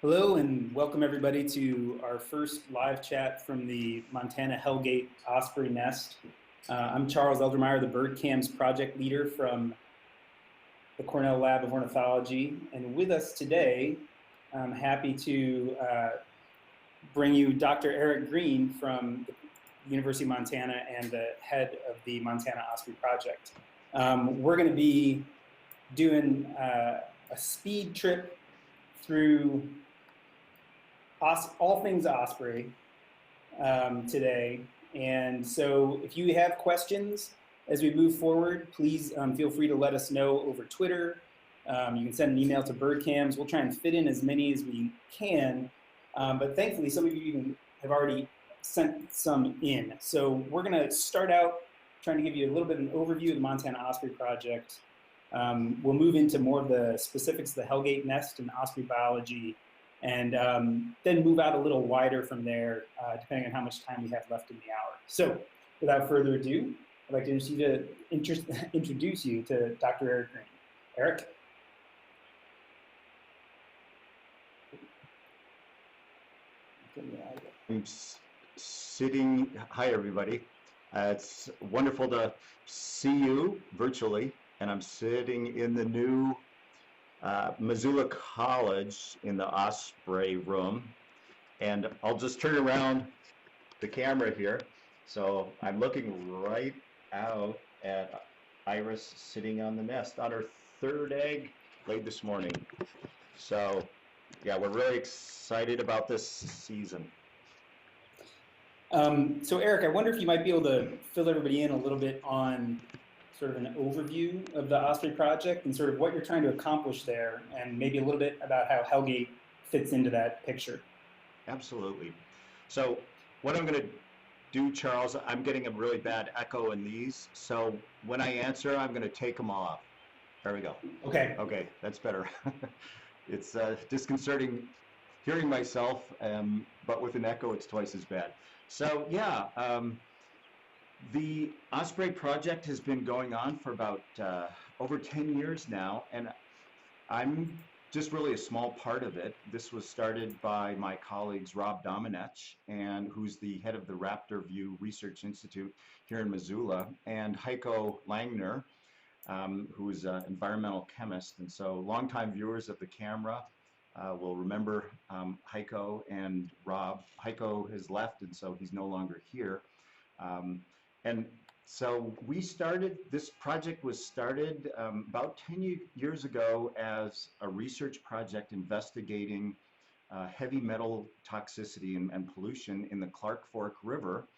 Hello and welcome everybody to our first live chat from the Montana Hellgate Osprey Nest. I'm Charles Eldermeyer, the BirdCams project leader from the Cornell Lab of Ornithology. And with us today, I'm happy to bring you Dr. Erick Greene from the University of Montana and the head of the Montana Osprey Project. We're going to be doing a speed trip through all things Osprey today. And so if you have questions as we move forward, please feel free to let us know over Twitter. You can send an email to BirdCams. We'll try and fit in as many as we can. But thankfully, some of you even have already sent some in. So we're going to start out trying to give you a little bit of an overview of the Montana Osprey Project. We'll move into more of the specifics of the Hellgate Nest and osprey biology, and then move out a little wider from there, depending on how much time we have left in the hour. So without further ado, I'd like to introduce you to Dr. Erick Greene. Erick? I'm sitting, hi everybody. It's wonderful to see you virtually, and I'm sitting in the new Missoula College in the Osprey room, and I'll just turn around the camera here. So I'm looking right out at Iris sitting on the nest on her third egg laid this morning. So yeah, we're really excited about this season. So Erick, I wonder if you might be able to fill everybody in a little bit on sort of an overview of the Osprey Project and sort of what you're trying to accomplish there, and maybe a little bit about how Hellgate fits into that picture. Absolutely. So what I'm going to do, Charles, I'm getting a really bad echo in these, so when I answer, I'm going to take them off. There we go. Okay. Okay, that's better. It's disconcerting hearing myself, but with an echo, it's twice as bad. So yeah, the Osprey Project has been going on for about over 10 years now, and I'm just really a small part of it. This was started by my colleagues Rob Domenech, and who's the head of the Raptor View Research Institute here in Missoula, and Heiko Langner, who is an environmental chemist. And so longtime viewers of the camera will remember Heiko and Rob. Heiko has left, and so he's no longer here. And so we started, this project was started about 10 years ago as a research project investigating heavy metal toxicity and pollution in the Clark Fork River.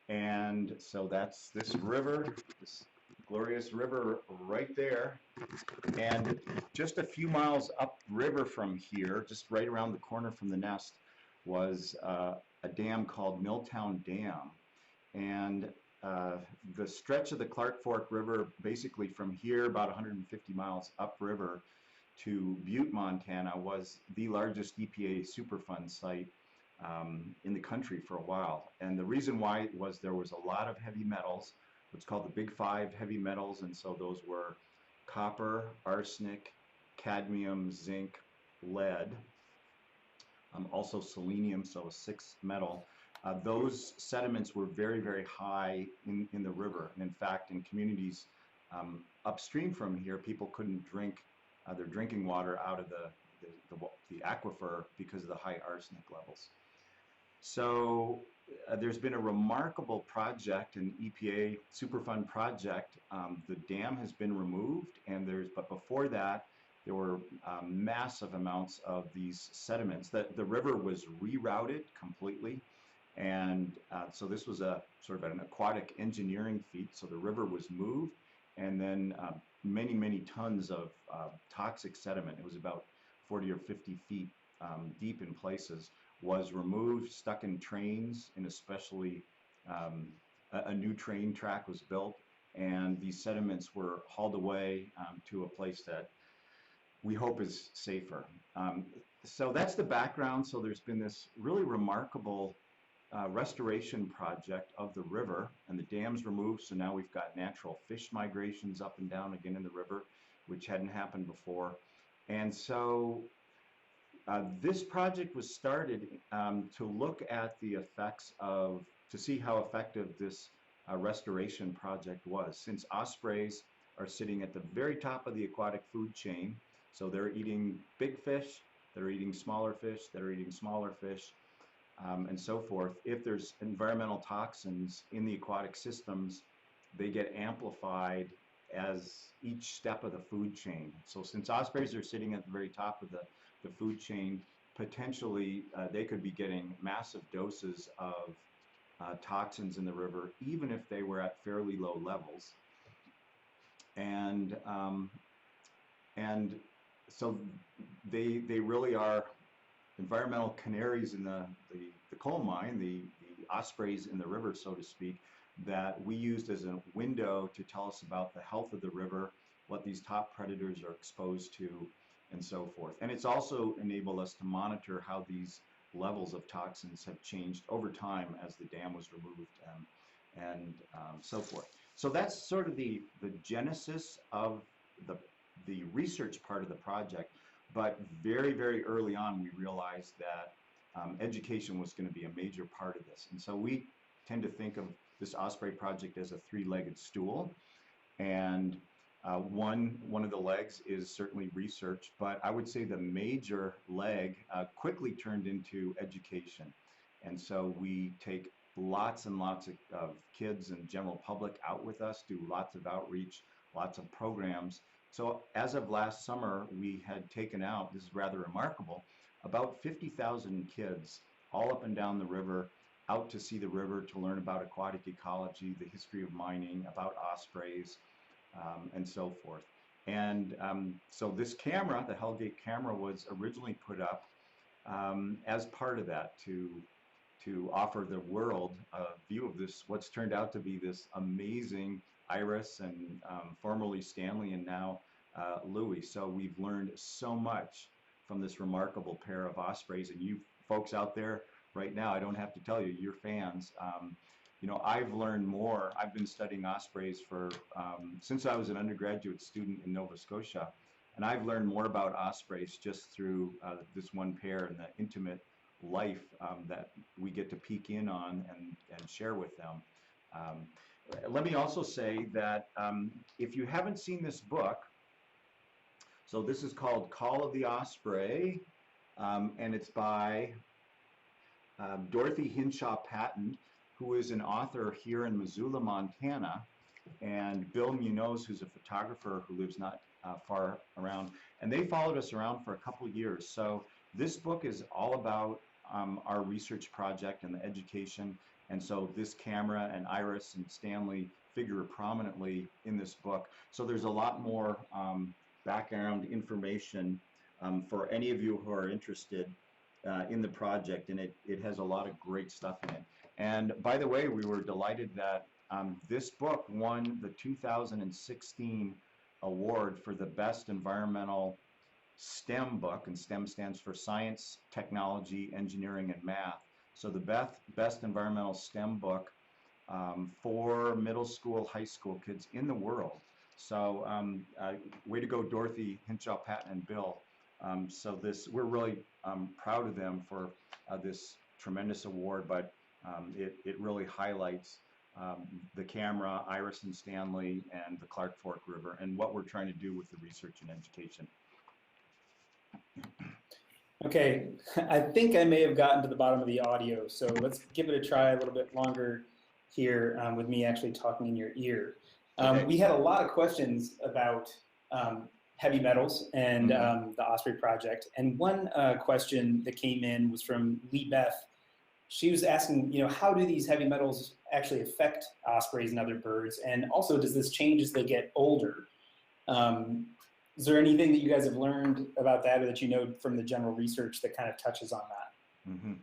And so that's this river, this glorious river right there. And just a few miles upriver from here, just right around the corner from the nest, was a dam called Milltown Dam. And the stretch of the Clark Fork River, basically from here about 150 miles upriver to Butte, Montana, was the largest EPA Superfund site in the country for a while. And the reason why was there was a lot of heavy metals, what's called the Big Five heavy metals, and so those were copper, arsenic, cadmium, zinc, lead, also selenium, so a sixth metal. Those sediments were very, very high in the river. And in fact, in communities upstream from here, people couldn't drink their drinking water out of the aquifer because of the high arsenic levels. So there's been a remarkable project, an EPA Superfund project. The dam has been removed, but before that, there were massive amounts of these sediments. The river was rerouted completely. And so this was a sort of an aquatic engineering feat. So the river was moved, and then many, many tons of toxic sediment, it was about 40 or 50 feet deep in places, was removed, stuck in trains, and especially a new train track was built, and these sediments were hauled away to a place that we hope is safer. So that's the background. So there's been this really remarkable restoration project of the river, and the dam's removed, so now we've got natural fish migrations up and down again in the river, which hadn't happened before. And so This project was started to look at the effects of, to see how effective this restoration project was. Since ospreys are sitting at the very top of the aquatic food chain, so they're eating big fish, they're eating smaller fish, they're eating smaller fish, and so forth. If there's environmental toxins in the aquatic systems, they get amplified as each step of the food chain. So since ospreys are sitting at the very top of the food chain, potentially they could be getting massive doses of toxins in the river, even if they were at fairly low levels. And so they really are environmental canaries in the coal mine, the ospreys in the river, so to speak, that we used as a window to tell us about the health of the river, what these top predators are exposed to, and so forth. And it's also enabled us to monitor how these levels of toxins have changed over time as the dam was removed, and so forth. So that's sort of the genesis of the research part of the project. But very, very early on, we realized that education was going to be a major part of this. And so we tend to think of this Osprey project as a three-legged stool. And one of the legs is certainly research, but I would say the major leg quickly turned into education. And so we take lots and lots of kids and general public out with us, do lots of outreach, lots of programs. So as of last summer, we had taken out, this is rather remarkable, about 50,000 kids all up and down the river, out to see the river, to learn about aquatic ecology, the history of mining, about ospreys, and so forth. And so this camera, the Hellgate camera, was originally put up as part of that to offer the world a view of this, what's turned out to be this amazing Iris and formerly Stanley and now Louis. So we've learned so much from this remarkable pair of ospreys, and you folks out there right now, I don't have to tell you, you're fans. You know, I've learned more. I've been studying ospreys for since I was an undergraduate student in Nova Scotia, and I've learned more about ospreys just through this one pair and the intimate life that we get to peek in on and share with them. Let me also say that if you haven't seen this book, so this is called Call of the Osprey, and it's by Dorothy Hinshaw Patton, who is an author here in Missoula, Montana, and Bill Munoz, who's a photographer who lives not far around, and they followed us around for a couple years. So this book is all about our research project and the education, and so this camera and Iris and Stanley figure prominently in this book. So there's a lot more background information for any of you who are interested in the project, and it has a lot of great stuff in it. And by the way, we were delighted that this book won the 2016 award for the best environmental STEM book, and STEM stands for Science, Technology, Engineering, and Math. So the best environmental STEM book for middle school, high school kids in the world. So way to go, Dorothy Hinshaw Patton and Bill. So we're really proud of them for this tremendous award, but it really highlights the camera, Iris and Stanley, and the Clark Fork River, and what we're trying to do with the research and education. Okay, I think I may have gotten to the bottom of the audio, so let's give it a try a little bit longer here with me actually talking in your ear. Okay. We had a lot of questions about heavy metals and the Osprey Project, and one question that came in was from Lee Beth. She was asking, you know, how do these heavy metals actually affect ospreys and other birds, and also does this change as they get older? Is there anything that you guys have learned about that, or that you know from the general research that kind of touches on that? Mm-hmm.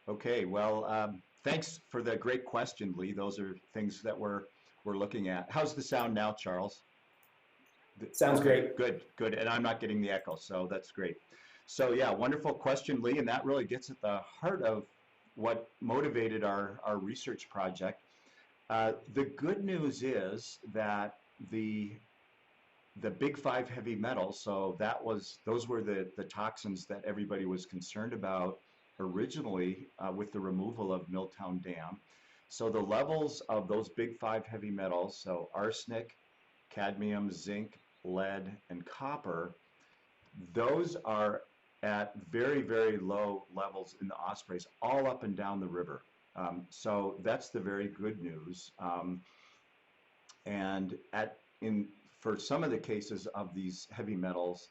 Okay, well, thanks for the great question, Lee. Those are things that we're looking at. How's the sound now, Charles? Sounds great. Good, good, and I'm not getting the echo, so that's great. So yeah, wonderful question, Lee, and that really gets at the heart of what motivated our research project. The good news is that the the big five heavy metals, so those were the toxins that everybody was concerned about originally with the removal of Milltown Dam. So the levels of those big five heavy metals, so arsenic, cadmium, zinc, lead, and copper, those are at very, very low levels in the Ospreys, all up and down the river. So that's the very good news. And for some of the cases of these heavy metals,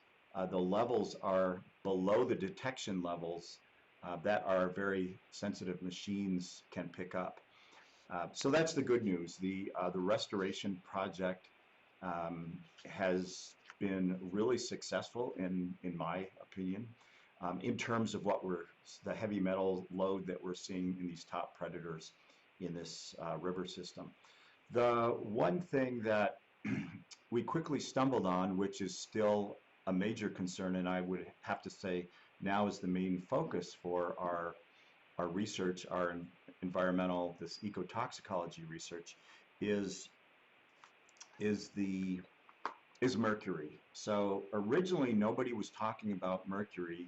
the levels are below the detection levels that our very sensitive machines can pick up. So that's the good news. The restoration project has been really successful in my opinion, in terms of the heavy metal load that we're seeing in these top predators in this river system. The one thing that we quickly stumbled on, which is still a major concern, and I would have to say now is the main focus for our research, our environmental, this ecotoxicology research, is mercury. So originally nobody was talking about mercury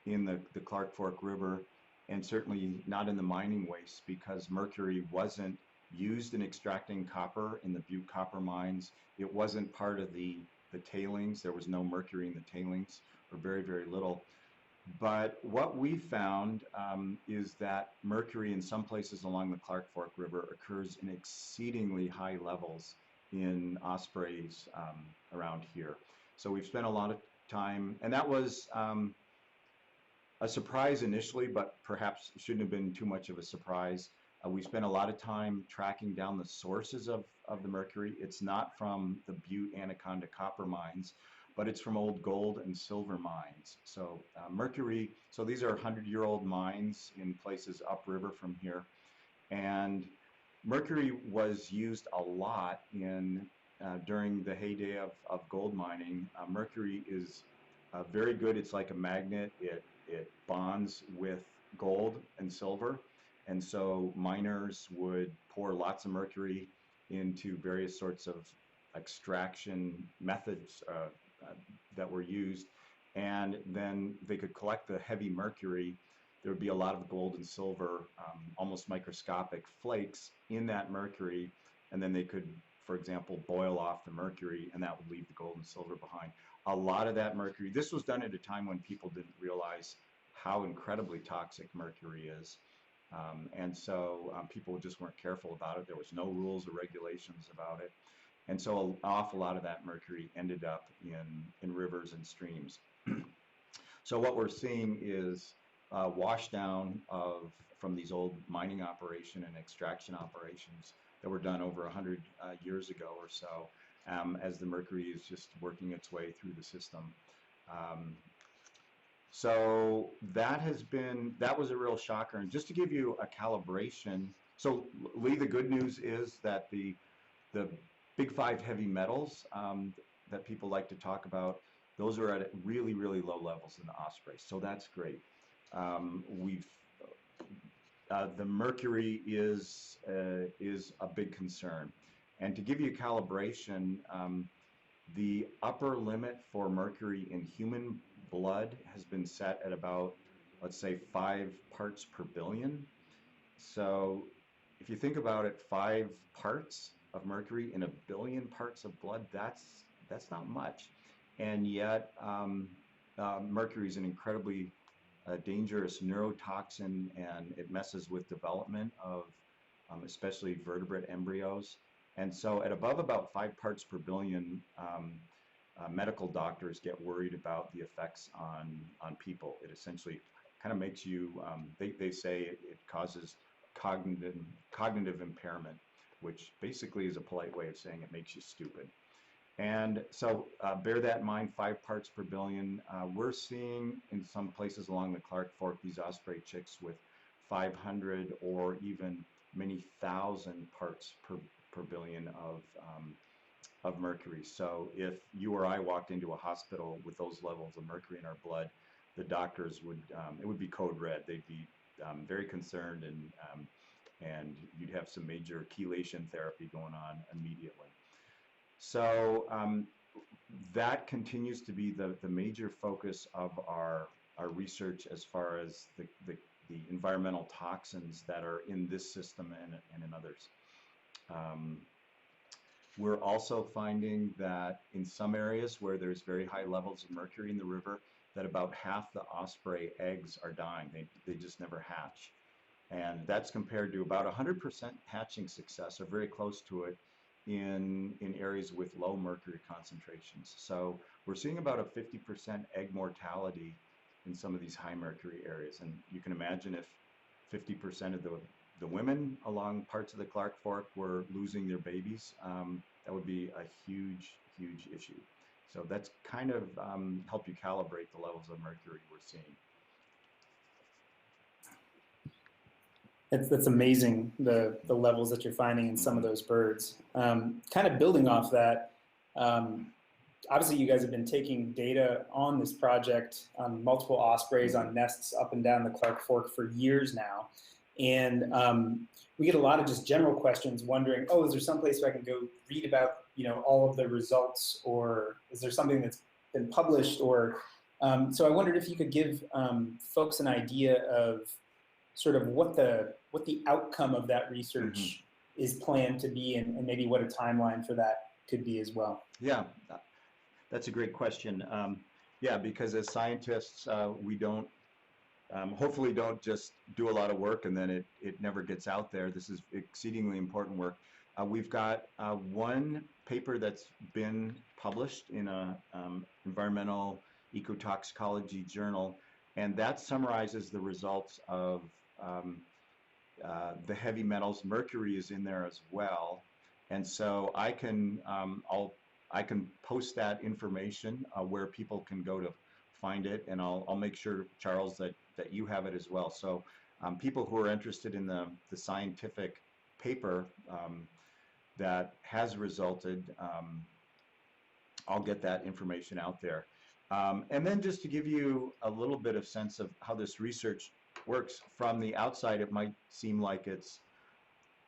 in the Clark Fork River, and certainly not in the mining waste, because mercury wasn't used in extracting copper in the Butte copper mines. It wasn't part of the tailings. There was no mercury in the tailings, or very, very little. But what we found is that mercury in some places along the Clark Fork River occurs in exceedingly high levels in ospreys around here. So we've spent a lot of time, and that was a surprise initially, but perhaps shouldn't have been too much of a surprise. We spent a lot of time tracking down the sources of the mercury. It's not from the Butte Anaconda copper mines, but it's from old gold and silver mines. So mercury, so these are 100-year-old mines in places upriver from here. And mercury was used a lot during the heyday of gold mining. Mercury is very good. It's like a magnet. It bonds with gold and silver. And so miners would pour lots of mercury into various sorts of extraction methods that were used. And then they could collect the heavy mercury. There would be a lot of gold and silver, almost microscopic flakes in that mercury. And then they could, for example, boil off the mercury, and that would leave the gold and silver behind. A lot of that mercury, this was done at a time when people didn't realize how incredibly toxic mercury is. And so people just weren't careful about it. There was no rules or regulations about it. And so an awful lot of that mercury ended up in rivers and streams. So what we're seeing is wash down from these old mining operation and extraction operations that were done over 100 years ago or so, as the mercury is just working its way through the system. So that was a real shocker. And just to give you a calibration, so Lee, the good news is that the big five heavy metals that people like to talk about, those are at really, really low levels in the Osprey. So that's great. The mercury is a big concern. And to give you a calibration, the upper limit for mercury in human blood has been set at about, let's say, 5 parts per billion. So if you think about it, 5 parts of mercury in a billion parts of blood, that's not much. And yet mercury is an incredibly dangerous neurotoxin, and it messes with development of especially vertebrate embryos. And so at above about 5 parts per billion, medical doctors get worried about the effects on people. It essentially kind of makes you, they say it causes cognitive impairment, which basically is a polite way of saying it makes you stupid. And so bear that in mind, 5 parts per billion. We're seeing in some places along the Clark Fork these osprey chicks with 500 or even many thousand parts per billion of mercury. So if you or I walked into a hospital with those levels of mercury in our blood, the doctors would, it would be code red. They'd be very concerned, and you'd have some major chelation therapy going on immediately. So that continues to be the major focus of our research as far as the environmental toxins that are in this system and in others. We're also finding that in some areas where there's very high levels of mercury in the river, that about half the osprey eggs are dying. They just never hatch. And that's compared to about 100% hatching success, or very close to it, in areas with low mercury concentrations. So we're seeing about a 50% egg mortality in some of these high mercury areas. And you can imagine if 50% of the women along parts of the Clark Fork were losing their babies, that would be a huge, huge issue. So that's kind of help you calibrate the levels of mercury we're seeing. That's amazing, the levels that you're finding in some of those birds. Kind of building off that, obviously you guys have been taking data on this project on multiple ospreys on nests up and down the Clark Fork for years now. And we get a lot of just general questions wondering, oh, is there someplace where I can go read about, all of the results, or is there something that's been published? Or so I wondered if you could give folks an idea of sort of what the outcome of that research is planned to be, and maybe what a timeline for that could be as well. Yeah, that's a great question. Yeah, because as scientists, we don't, hopefully don't just do a lot of work and then it never gets out there. This is exceedingly important work. We've got one paper that's been published in a environmental ecotoxicology journal, and that summarizes the results of the heavy metals. Mercury is in there as well, and so I can post that information where people can go to find it, and I'll make sure, Charles, that you have it as well. So people who are interested in the scientific paper that has resulted, I'll get that information out there. And then just to give you a little bit of sense of how this research works, from the outside it might seem like it's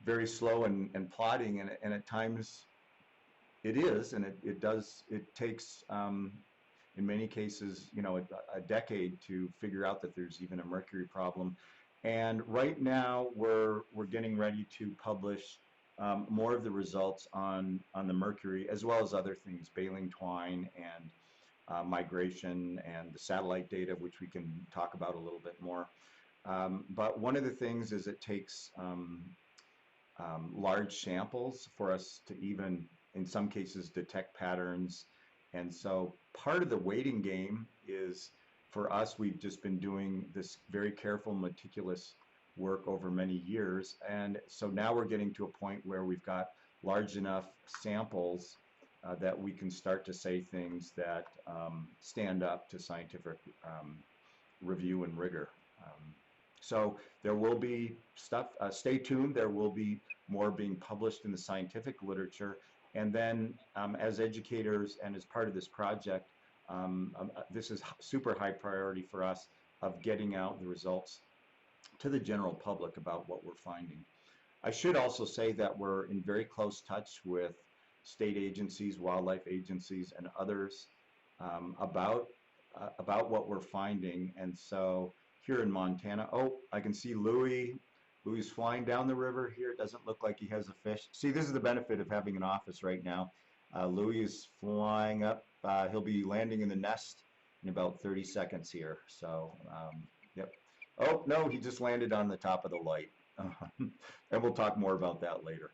very slow and plodding, and at times it is, and it takes in many cases, a decade to figure out that there's even a mercury problem. And right now we're getting ready to publish more of the results on the mercury, as well as other things, baling twine and migration and the satellite data, which we can talk about a little bit more. But one of the things is it takes large samples for us to even, in some cases, detect patterns. And so part of the waiting game is, for us, we've just been doing this very careful, meticulous work over many years. And so now we're getting to a point where we've got large enough samples that we can start to say things that stand up to scientific review and rigor. So there will be stuff, stay tuned, there will be more being published in the scientific literature. And then as educators and as part of this project, this is super high priority for us, of getting out the results to the general public about what we're finding. I should also say that we're in very close touch with state agencies, wildlife agencies, and others about what we're finding. And so here in Montana, oh, I can see Louis. Louis flying down the river here. It doesn't look like he has a fish. See, this is the benefit of having an office right now. Louis is flying up. He'll be landing in the nest in about 30 seconds here. So, yep. Oh, no, he just landed on the top of the light. And we'll talk more about that later.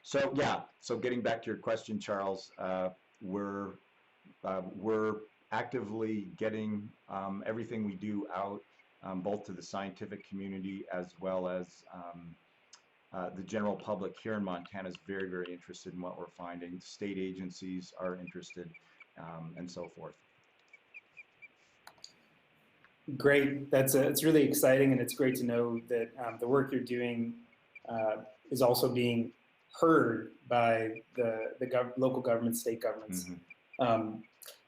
So, yeah, so getting back to your question, Charles, we're actively getting everything we do out, both to the scientific community as well as the general public here in Montana is very, very interested in what we're finding. State agencies are interested, and so forth. Great. It's really exciting, and it's great to know that the work you're doing is also being heard by the local governments, state governments. Mm-hmm.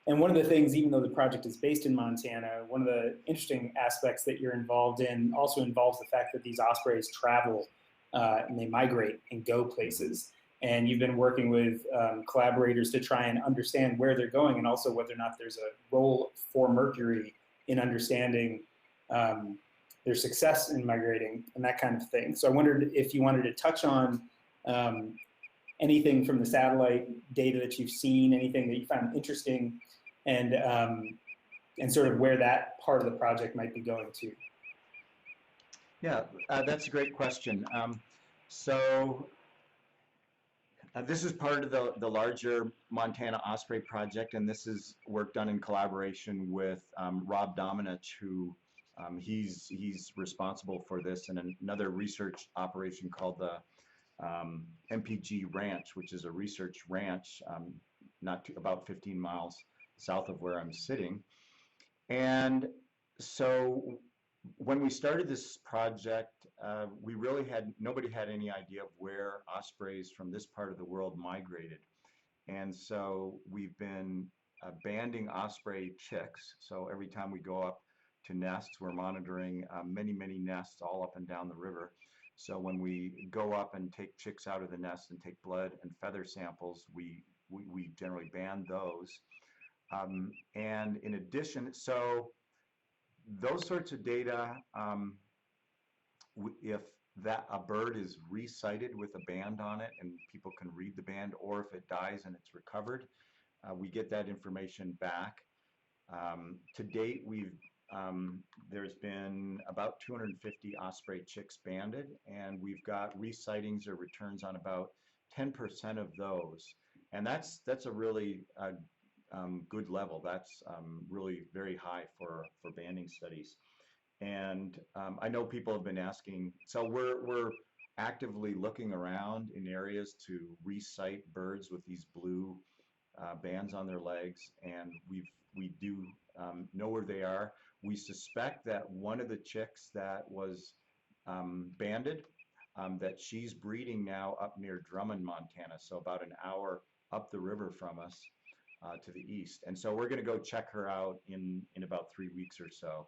And one of the things, even though the project is based in Montana, one of the interesting aspects that you're involved in also involves the fact that these ospreys travel and they migrate and go places. and you've been working with collaborators to try and understand where they're going, and also whether or not there's a role for mercury in understanding their success in migrating and that kind of thing. So I wondered if you wanted to touch on anything from the satellite data that you've seen, anything that you found interesting, and sort of where that part of the project might be going to. Yeah, that's a great question. So this is part of the larger Montana Osprey Project, and this is work done in collaboration with Rob Dominich, who he's responsible for this, and another research operation called the MPG Ranch, which is a research ranch about 15 miles south of where I'm sitting. And so when we started this project, we really nobody had any idea of where ospreys from this part of the world migrated. And so we've been banding osprey chicks. So every time we go up to nests, we're monitoring many, many nests all up and down the river. So when we go up and take chicks out of the nest and take blood and feather samples, we generally band those. And in addition, so those sorts of data, if a bird is resighted with a band on it and people can read the band, or if it dies and it's recovered, we get that information back. To date, there's been about 250 osprey chicks banded, and we've got resightings or returns on about 10% of those. And that's a really good level. That's really very high for banding studies. And I know people have been asking, so we're actively looking around in areas to resight birds with these blue bands on their legs, and we do know where they are. We suspect that one of the chicks that was banded, that she's breeding now up near Drummond, Montana, so about an hour up the river from us to the east. And so we're going to go check her out in about 3 weeks or so,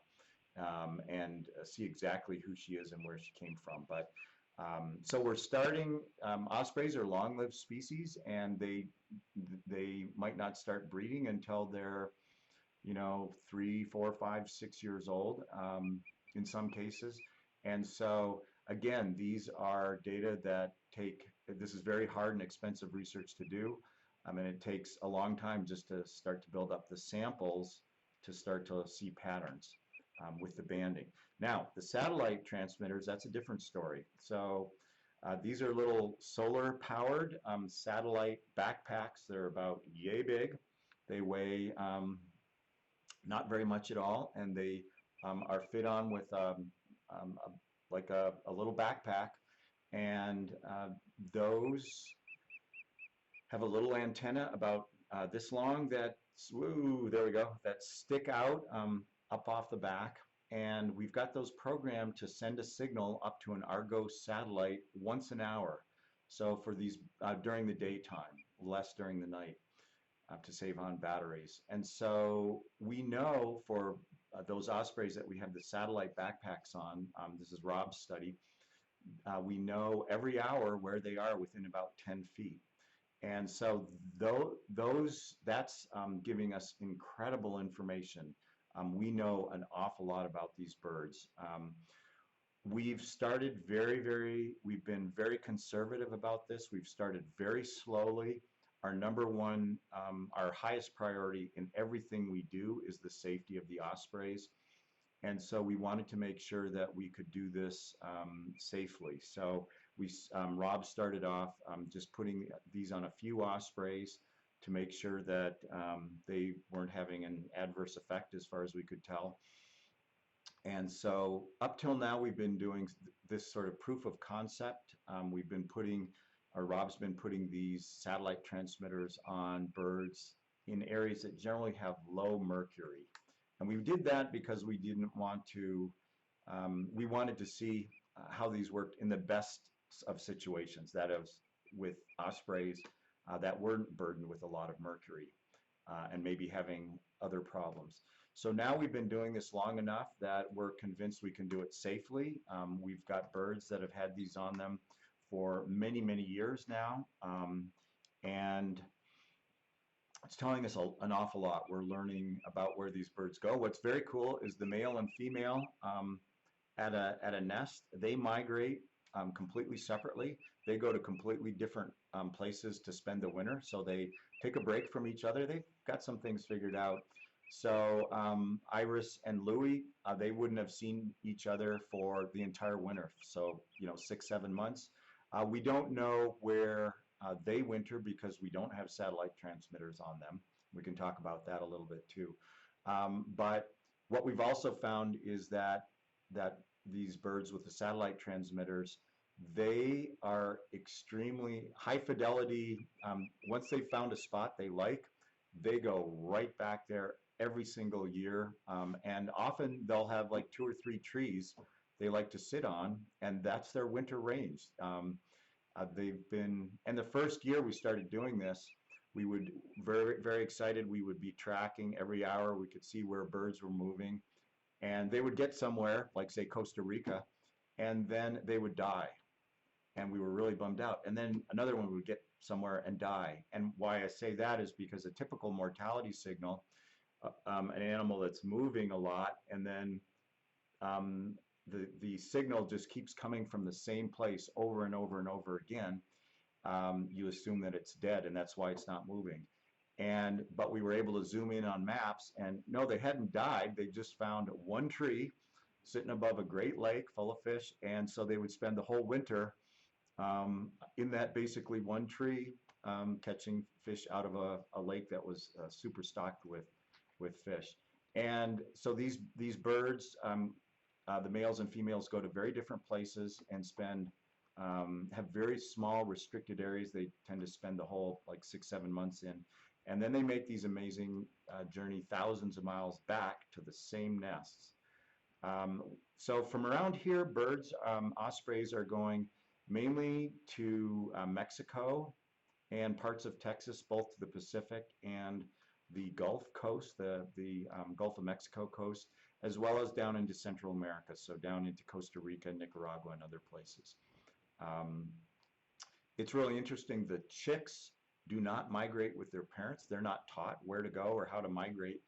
and see exactly who she is and where she came from. But so we're starting, ospreys are long-lived species, and they might not start breeding until they're 3, 4, 5, 6 years old in some cases. And so again, these are data that this is very hard and expensive research to do. And it takes a long time just to start to build up the samples to start to see patterns with the banding. Now, the satellite transmitters, that's a different story. So these are little solar-powered satellite backpacks. They're about yay big. They weigh not very much at all, and they are fit on with like a little backpack, and those have a little antenna about this long that stick out up off the back, and we've got those programmed to send a signal up to an Argos satellite once an hour. So for these during the daytime, less during the night, to save on batteries. And so we know for those ospreys that we have the satellite backpacks on, this is Rob's study, we know every hour where they are within about 10 feet. And so that's giving us incredible information. We know an awful lot about these birds. We've started we've been very conservative about this. We've started very slowly. Our number one, our highest priority in everything we do is the safety of the ospreys. And so we wanted to make sure that we could do this safely. So Rob started off just putting these on a few ospreys to make sure that they weren't having an adverse effect as far as we could tell. And so up till now, we've been doing this sort of proof of concept. Rob's been putting these satellite transmitters on birds in areas that generally have low mercury. And we did that because we didn't want to, we wanted to see how these worked in the best of situations, that is with ospreys that weren't burdened with a lot of mercury and maybe having other problems. So now we've been doing this long enough that we're convinced we can do it safely. We've got birds that have had these on them for many, many years now. And it's telling us an awful lot. We're learning about where these birds go. What's very cool is the male and female at a nest, they migrate completely separately. They go to completely different places to spend the winter. So they take a break from each other. They've got some things figured out. So Iris and Louie, they wouldn't have seen each other for the entire winter. So, 6, 7 months. We don't know where they winter because we don't have satellite transmitters on them. We can talk about that a little bit too. But what we've also found is that these birds with the satellite transmitters, they are extremely high fidelity. Once they've found a spot they like, they go right back there every single year. And often they'll have like 2 or 3 trees they like to sit on, and that's their winter range. They've been, and the first year we started doing this, we would, very, very excited, we would be tracking every hour. We could see where birds were moving, and they would get somewhere, like say Costa Rica, and then they would die. And we were really bummed out. And then another one would get somewhere and die. And why I say that is because a typical mortality signal, an animal that's moving a lot, and then the signal just keeps coming from the same place over and over and over again, you assume that it's dead, and that's why it's not moving. But we were able to zoom in on maps, and no, they hadn't died. They just found one tree sitting above a great lake full of fish, and so they would spend the whole winter in that basically one tree, catching fish out of a lake that was super stocked with fish. And so these birds, the males and females, go to very different places and have very small restricted areas. They tend to spend the whole like 6, 7 months in. And then they make these amazing journey thousands of miles back to the same nests. So from around here, birds, ospreys are going mainly to Mexico and parts of Texas, both to the Pacific and the Gulf Coast, the Gulf of Mexico coast, as well as down into Central America, so down into Costa Rica, Nicaragua, and other places. It's really interesting. The chicks do not migrate with their parents. They're not taught where to go or how to migrate.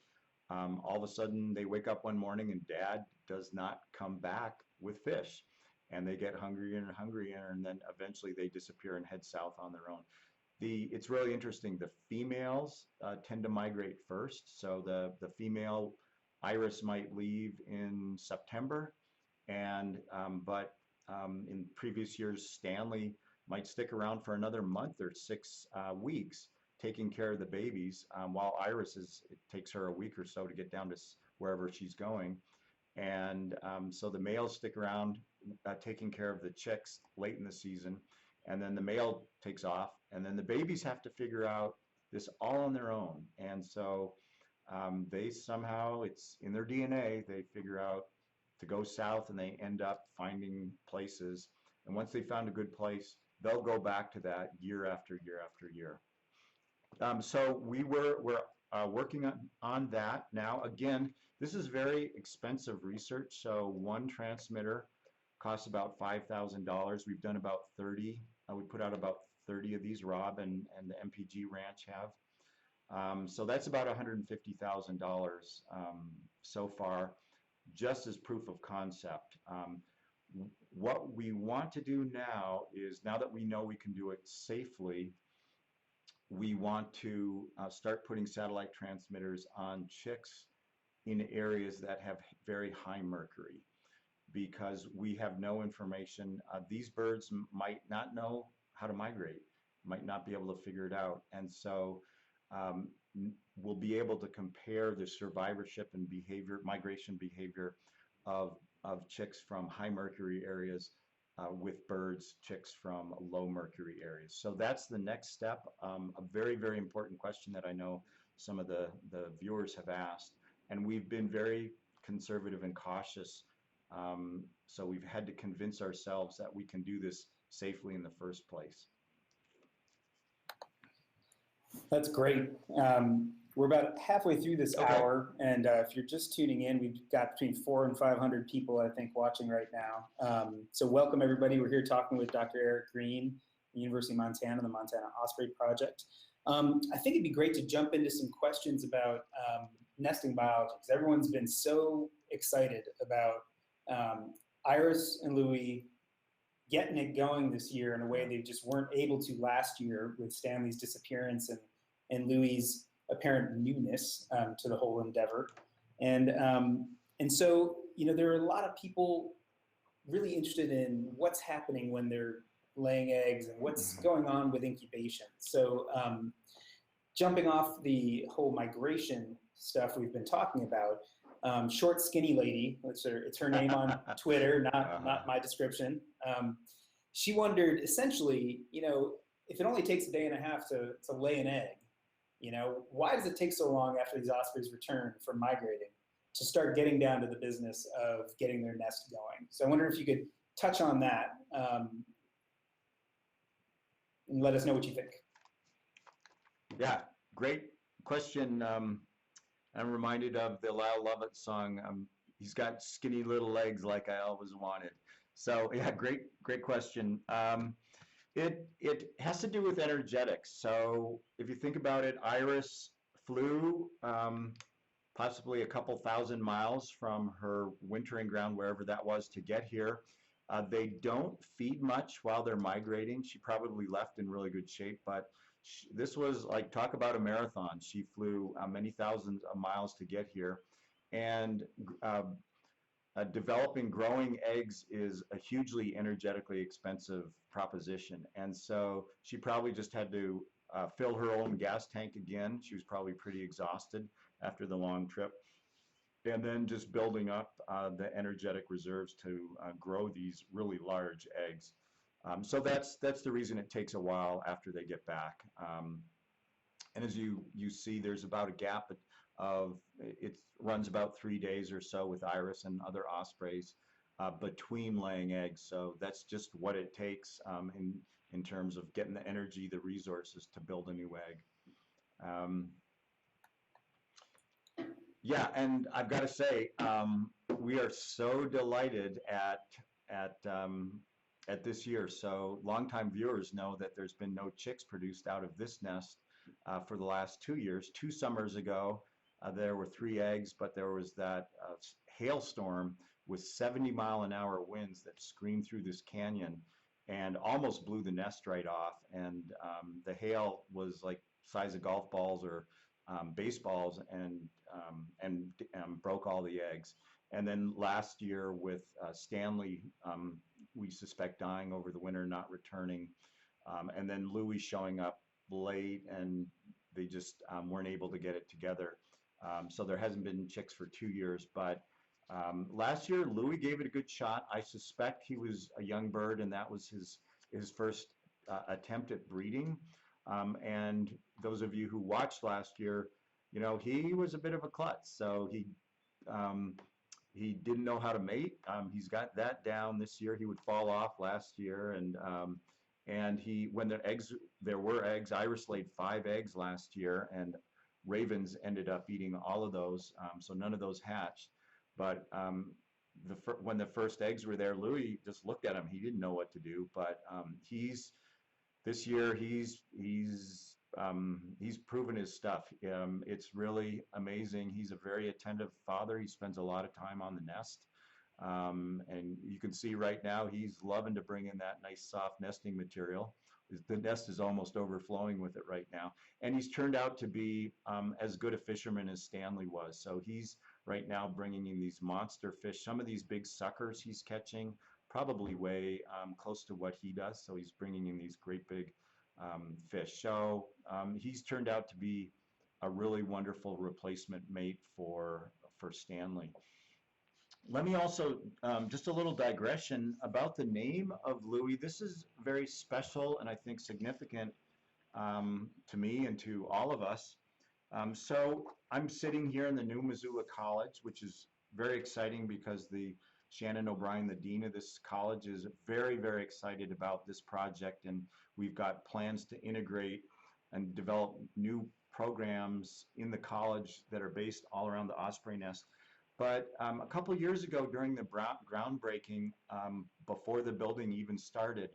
All of a sudden, they wake up one morning and dad does not come back with fish. And they get hungrier and hungrier, and then eventually they disappear and head south on their own. It's really interesting. The females tend to migrate first. So the female Iris might leave in September, but in previous years, Stanley might stick around for another month or 6 weeks taking care of the babies, while Iris it takes her a week or so to get down to wherever she's going. And so the males stick around taking care of the chicks late in the season, and then the male takes off, and then the babies have to figure out this all on their own. And so they somehow, it's in their DNA, they figure out to go south, and they end up finding places. And once they found a good place, they'll go back to that year after year after year. So we're working on that now. Again, this is very expensive research. So one transmitter costs about $5,000. We've done about 30. We put out about 30 of these, Rob and the MPG Ranch have. So that's about $150,000 so far, just as proof of concept. What we want to do now is, now that we know we can do it safely, we want to start putting satellite transmitters on chicks in areas that have very high mercury, because we have no information. These birds might not know how to migrate, might not be able to figure it out. And so we'll be able to compare the survivorship and migration behavior of chicks from high mercury areas with chicks from low mercury areas. So that's the next step. A very, very important question that I know some of the viewers have asked. And we've been very conservative and cautious. So we've had to convince ourselves that we can do this safely in the first place. That's great. We're about halfway through this Okay. hour, and if you're just tuning in, we've got between 400 and 500 people, I think, watching right now. So welcome, everybody. We're here talking with Dr. Erick Greene, University of Montana, the Montana Osprey Project. I think it'd be great to jump into some questions about nesting biology, because everyone's been so excited about Iris and Louis getting it going this year in a way they just weren't able to last year with Stanley's disappearance and Louis's apparent newness to the whole endeavor. And so, you know, there are a lot of people really interested in what's happening when they're laying eggs and what's going on with incubation. So jumping off the whole migration stuff we've been talking about, short skinny lady, it's her name on Twitter, not my description. She wondered essentially, you know, if it only takes a day and a half to lay an egg, you know, why does it take so long after these ospreys return from migrating to start getting down to the business of getting their nest going? So I wonder if you could touch on that and let us know what you think. Yeah, great question. I'm reminded of the Lyle Lovett song, he's got skinny little legs like I always wanted. So yeah, great question. It has to do with energetics. So if you think about it, Iris flew possibly a couple thousand miles from her wintering ground, wherever that was, to get here. They don't feed much while they're migrating. She probably left in really good shape, but this was like, talk about a marathon. She flew many thousands of miles to get here. And developing growing eggs is a hugely energetically expensive proposition. And so she probably just had to fill her own gas tank again. She was probably pretty exhausted after the long trip. And then just building up the energetic reserves to grow these really large eggs. So that's the reason it takes a while after they get back. And as you see, there's about a gap of, it runs about 3 days or so with Iris and other ospreys between laying eggs. So that's just what it takes in terms of getting the energy, the resources to build a new egg. Yeah, and I've got to say, we are so delighted at this year. So longtime viewers know that there's been no chicks produced out of this nest for the last 2 years. 2 summers ago, there were 3 eggs, but there was that hailstorm with 70-mile-an-hour winds that screamed through this canyon and almost blew the nest right off. And the hail was like size of golf balls or baseballs, and broke all the eggs. And then last year with Stanley, we suspect dying over the winter, not returning, and then Louis showing up late, and they just weren't able to get it together. So there hasn't been chicks for 2 years, but last year Louis gave it a good shot. I suspect he was a young bird, and that was his first attempt at breeding. And those of you who watched last year, you know, he was a bit of a klutz. So he didn't know how to mate. He's got that down this year. He would fall off last year, and when there were eggs. Iris laid 5 eggs last year, and ravens ended up eating all of those. So none of those hatched. But when the first eggs were there, Louis just looked at him. He didn't know what to do. But this year he's proven his stuff. It's really amazing. He's a very attentive father. He spends a lot of time on the nest. And you can see right now he's loving to bring in that nice soft nesting material. The nest is almost overflowing with it right now. And he's turned out to be as good a fisherman as Stanley was. So he's right now bringing in these monster fish. Some of these big suckers he's catching probably weigh close to what he does. So he's bringing in these great big fish. So he's turned out to be a really wonderful replacement mate for Stanley. Let me also, just a little digression about the name of Louis. This is very special and I think significant to me and to all of us. So I'm sitting here in the new Missoula College, which is very exciting because Shannon O'Brien, the dean of this college, is very, very excited about this project, and we've got plans to integrate and develop new programs in the college that are based all around the osprey nest. But a couple years ago, during the groundbreaking, before the building even started,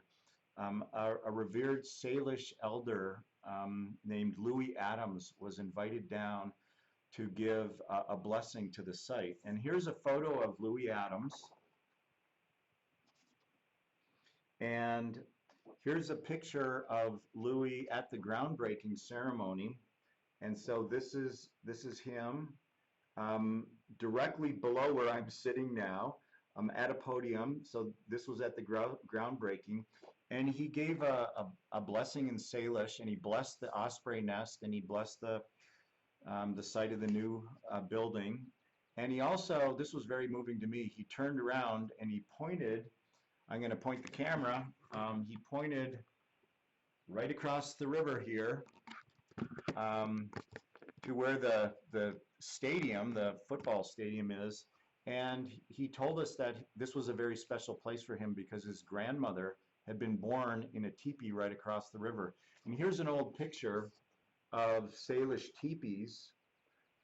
a revered Salish elder named Louis Adams was invited down to give a blessing to the site. And here's a photo of Louis Adams. And here's a picture of Louis at the groundbreaking ceremony. And so this is him. Directly below where I'm sitting now, at a podium. So this was at the groundbreaking, and he gave a blessing in Salish, and he blessed the osprey nest, and he blessed the site of the new building. And he also, this was very moving to me, he turned around and he pointed, I'm going to point the camera, he pointed right across the river here to where the stadium, the football stadium is, and he told us that this was a very special place for him because his grandmother had been born in a teepee right across the river. And here's an old picture of Salish teepees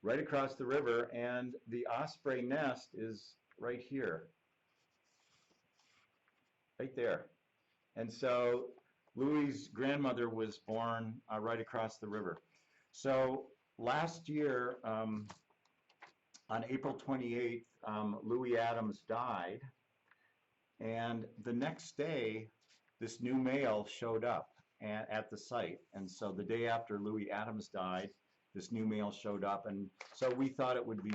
right across the river, and the osprey nest is right here, right there. And so Louis' grandmother was born right across the river. So last year, on April 28th, Louis Adams died, and the next day, this new male showed up at the site. And so the day after Louis Adams died, this new male showed up, and so we thought it would be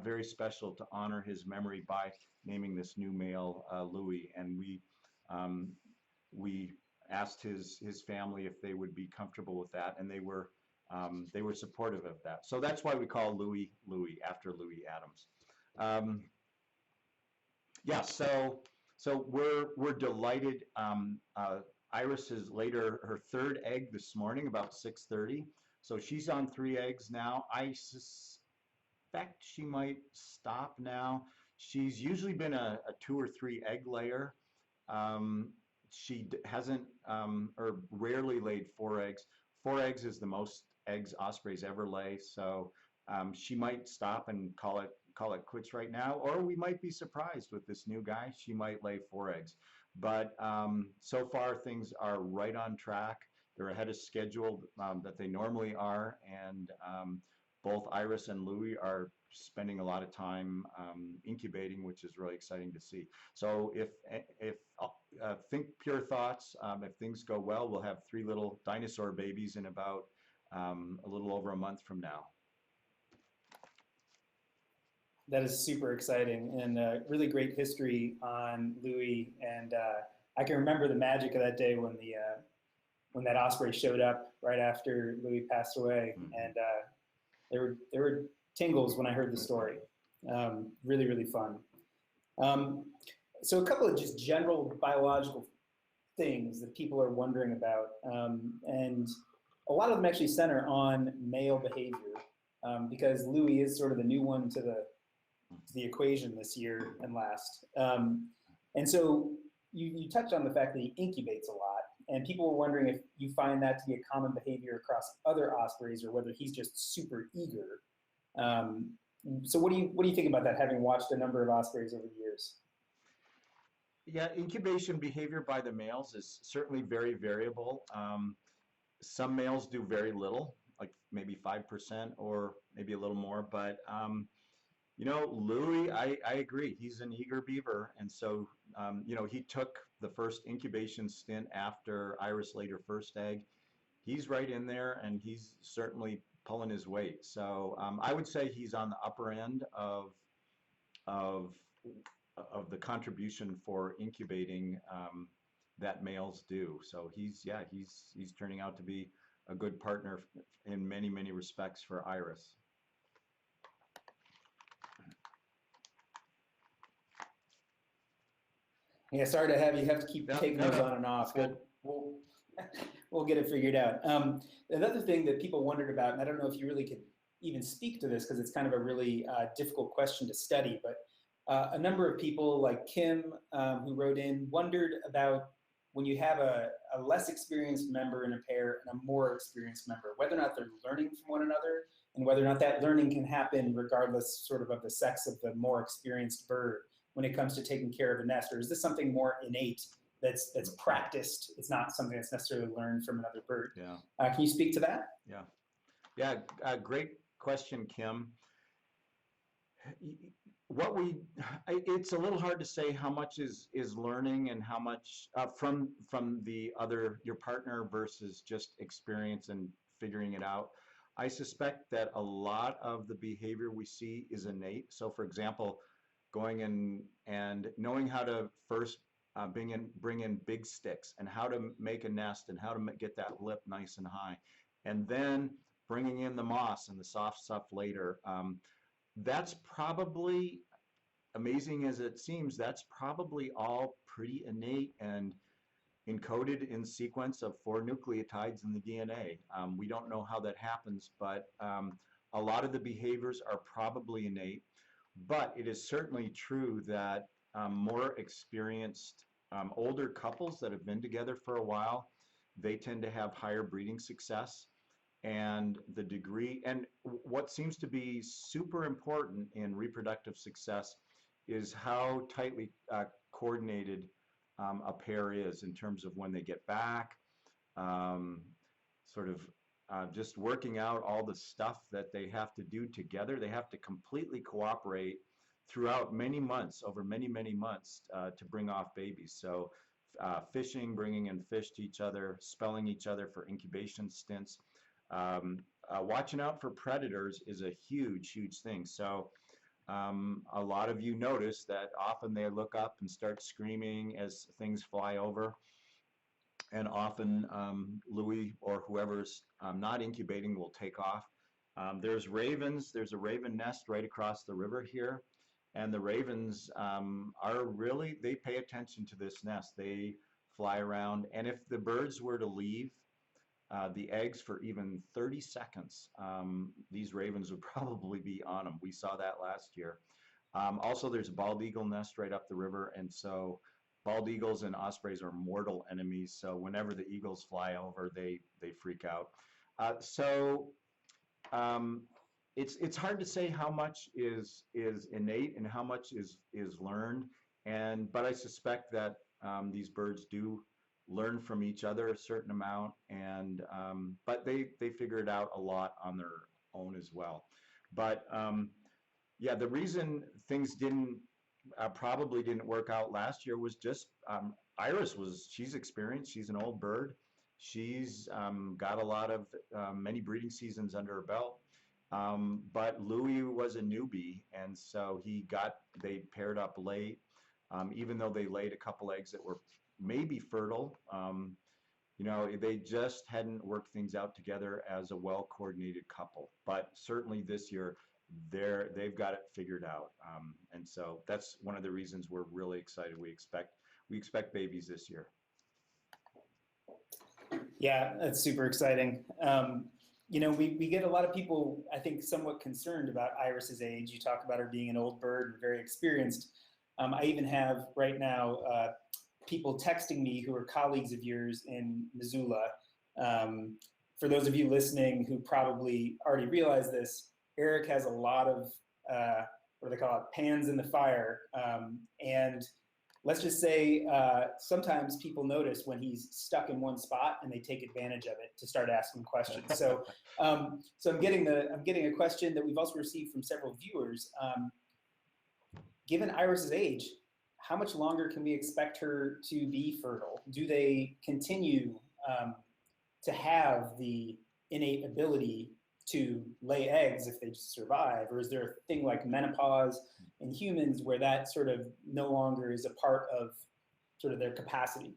very special to honor his memory by naming this new male Louis. And we asked his family if they would be comfortable with that, and they were supportive of that. So that's why we call Louis after Louis Adams. Yeah, so we're delighted. Iris has laid her third egg this morning about 6:30. So she's on 3 eggs now. I suspect she might stop now. She's usually been a 2 or 3 egg layer. She hasn't or rarely laid 4 eggs. 4 eggs is the most eggs ospreys ever lay. So she might stop and call it quits right now, or we might be surprised with this new guy. She might lay 4 eggs. But so far things are right on track. They're ahead of schedule that they normally are, and both Iris and Louis are spending a lot of time incubating, which is really exciting to see. So if think pure thoughts, if things go well, we'll have 3 little dinosaur babies in about a little over a month from now. That is super exciting, and really great history on Louis. And I can remember the magic of that day when that osprey showed up right after Louis passed away. Mm-hmm. And there were tingles when I heard the story. Really, really fun. So a couple of just general biological things that people are wondering about, and a lot of them actually center on male behavior, because Louis is sort of the new one to the equation this year and last. And so you touched on the fact that he incubates a lot, and people were wondering if you find that to be a common behavior across other ospreys or whether he's just super eager. So what do you think about that, having watched a number of ospreys over the years? Yeah, incubation behavior by the males is certainly very variable. Some males do very little, like maybe 5% or maybe a little more, but you know, Louis, I agree. He's an eager beaver, and so you know, he took the first incubation stint after Iris laid her first egg. He's right in there, and he's certainly pulling his weight. So I would say he's on the upper end of the contribution for incubating that males do. So he's turning out to be a good partner in many respects for Iris. Yeah, sorry to have to keep taking those on and off. We'll get it figured out. Another thing that people wondered about, and I don't know if you really could even speak to this because it's kind of a really difficult question to study, but a number of people like Kim, who wrote in, wondered about when you have a less experienced member in a pair and a more experienced member, whether or not they're learning from one another and whether or not that learning can happen regardless sort of the sex of the more experienced bird when it comes to taking care of a nest, or is this something more innate that's practiced? It's not something that's necessarily learned from another bird. Yeah. Can you speak to that? Yeah. Great question, Kim. It's a little hard to say how much is learning and how much from your partner versus just experience and figuring it out. I suspect that a lot of the behavior we see is innate. So, for example, going in and knowing how to first bring in big sticks and how to make a nest and how to get that lip nice and high, and then bringing in the moss and the soft stuff later. That's probably, amazing as it seems, that's probably all pretty innate and encoded in sequence of 4 nucleotides in the DNA. We don't know how that happens, but a lot of the behaviors are probably innate. But it is certainly true that more experienced older couples that have been together for a while, they tend to have higher breeding success. And the degree, and what seems to be super important in reproductive success is how tightly coordinated a pair is in terms of when they get back, sort of just working out all the stuff that they have to do together. They have to completely cooperate throughout many months, over many, many months, to bring off babies. So fishing, bringing in fish to each other, spelling each other for incubation stints. Watching out for predators is a huge, huge thing. So a lot of you notice that often they look up and start screaming as things fly over. And often Louis or whoever's not incubating will take off. There's ravens. There's a raven nest right across the river here. And the ravens they pay attention to this nest. They fly around. And if the birds were to leave the eggs for even 30 seconds, these ravens would probably be on them. We saw that last year. Also, there's a bald eagle nest right up the river, and so bald eagles and ospreys are mortal enemies. So whenever the eagles fly over, they freak out. It's hard to say how much is innate and how much is learned, but I suspect that these birds do learn from each other a certain amount, but they figure it out a lot on their own as well. But yeah, the reason things probably didn't work out last year was just Iris she's experienced. She's an old bird. She's got a lot of many breeding seasons under her belt. But Louis was a newbie, and so they paired up late, even though they laid a couple eggs that were maybe fertile. They just hadn't worked things out together as a well-coordinated couple. But certainly this year, they've got it figured out, and so that's one of the reasons we're really excited. We expect babies this year. Yeah, that's super exciting. We get a lot of people, I think, somewhat concerned about Iris's age. You talk about her being an old bird and very experienced. I even have right now people texting me who are colleagues of yours in Missoula. For those of you listening who probably already realize this, Erick has a lot of, what do they call it, pans in the fire. And let's just say sometimes people notice when he's stuck in one spot and they take advantage of it to start asking questions. So, I'm getting a question that we've also received from several viewers. Given Iris's age, how much longer can we expect her to be fertile? Do they continue to have the innate ability to lay eggs if they survive? Or is there a thing like menopause in humans where that sort of no longer is a part of sort of their capacity?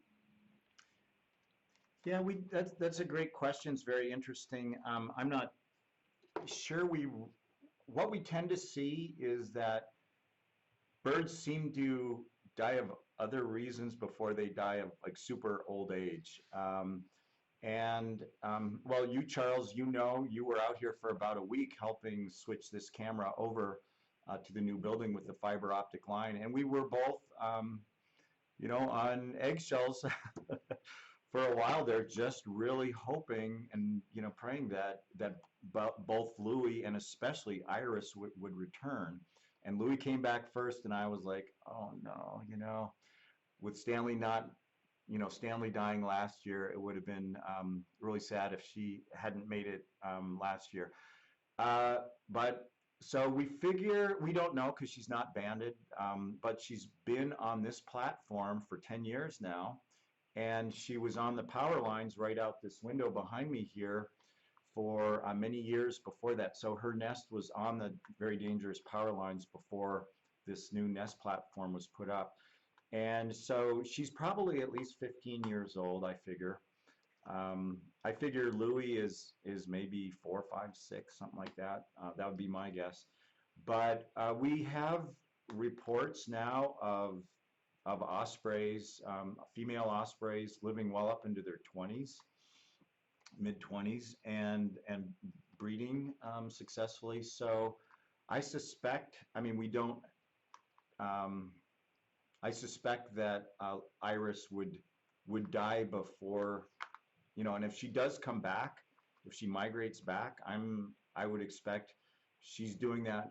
Yeah, that's a great question. It's very interesting. I'm not sure what we tend to see is that birds seem to die of other reasons before they die of like super old age. Well, you, Charles, you were out here for about a week helping switch this camera over to the new building with the fiber optic line, and we were both, on eggshells for a while they're just really hoping and praying that both Louis and especially Iris would return. And Louis came back first, and I was like, oh no, with Stanley not, Stanley dying last year, it would have been really sad if she hadn't made it last year. But so we figure, we don't know because she's not banded, but she's been on this platform for 10 years now. And she was on the power lines right out this window behind me here for many years before that. So her nest was on the very dangerous power lines before this new nest platform was put up. And so she's probably at least 15 years old, I figure. I figure Louis is maybe 4, 5, 6, something like that. That would be my guess. But we have reports now of ospreys, female ospreys living well up into their 20s, mid-20s, and breeding successfully. So I suspect, I mean, we don't, I suspect that Iris would die before, and if she does come back, if she migrates back, I would expect she's doing that,